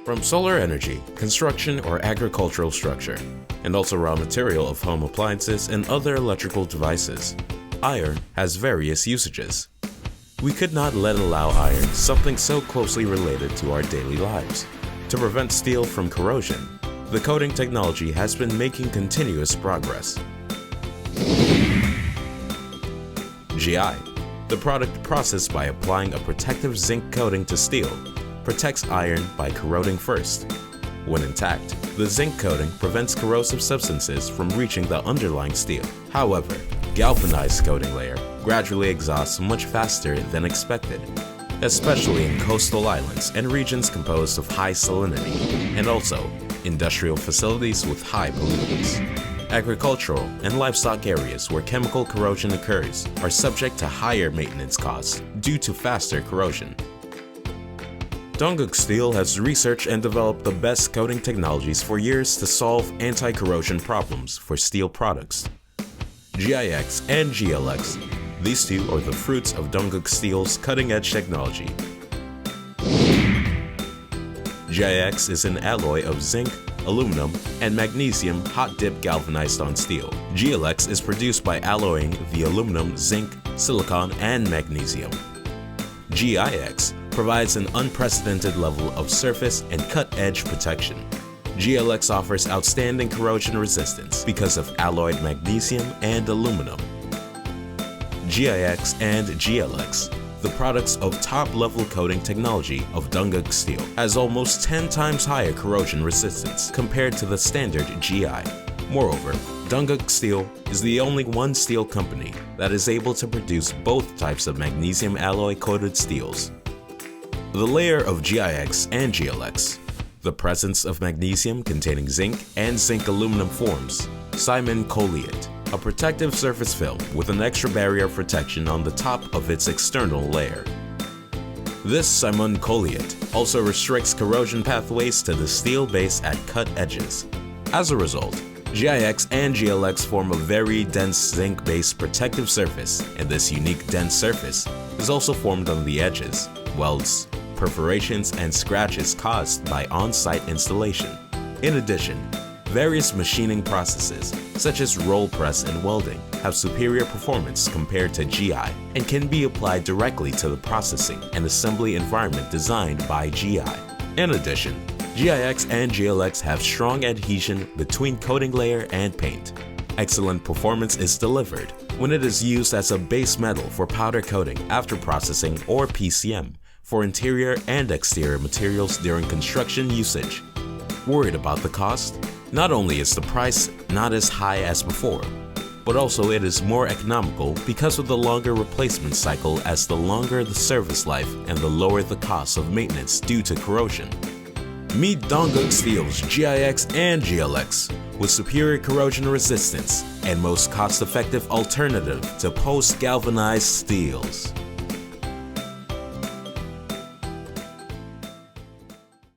from solar energy, construction or agricultural structure, and also raw material of home appliances and other electrical devices. Iron has various usages. We could not allow iron, something so closely related to our daily lives. To prevent steel from corrosion, the coating technology has been making continuous progress. GI, the product processed by applying a protective zinc coating to steel, protects iron by corroding first. When intact, the zinc coating prevents corrosive substances from reaching the underlying steel. However, galvanized coating layer gradually exhausts much faster than expected, especially in coastal islands and regions composed of high salinity, and also industrial facilities with high pollutants. Agricultural and livestock areas where chemical corrosion occurs are subject to higher maintenance costs due to faster corrosion. Dongkuk Steel has researched and developed the best coating technologies for years to solve anti-corrosion problems for steel products. GIX and GLX, these two are the fruits of Dongkuk Steel's cutting-edge technology. GIX is an alloy of zinc, aluminum, and magnesium hot-dip galvanized on steel. GLX is produced by alloying the aluminum, zinc, silicon, and magnesium. GIX provides an unprecedented level of surface and cut-edge protection. GLX offers outstanding corrosion resistance because of alloyed magnesium and aluminum. GIX and GLX, the products of top-level coating technology of Dongkuk Steel, has almost 10 times higher corrosion resistance compared to the standard GI. Moreover, Dongkuk Steel is the only one steel company that is able to produce both types of magnesium alloy coated steels. The layer of GIX and GLX, the presence of magnesium containing zinc and zinc aluminum forms Simonkolleite, a protective surface film with an extra barrier of protection on the top of its external layer. This Simonkolleite also restricts corrosion pathways to the steel base at cut edges. As a result, GIX and GLX form a very dense zinc-based protective surface, and this unique dense surface is also formed on the edges, welds, perforations, and scratches caused by on-site installation. In addition, various machining processes, such as roll press and welding, have superior performance compared to GI and can be applied directly to the processing and assembly environment designed by GI. In addition, GIX and GLX have strong adhesion between coating layer and paint. Excellent performance is delivered when it is used as a base metal for powder coating after processing or PCM for interior and exterior materials during construction usage. Worried about the cost? Not only is the price not as high as before, but also it is more economical because of the longer replacement cycle, as the longer the service life and the lower the cost of maintenance due to corrosion. Meet Dongkuk Steel's GIX and GLX with superior corrosion resistance and most cost-effective alternative to post-galvanized steels.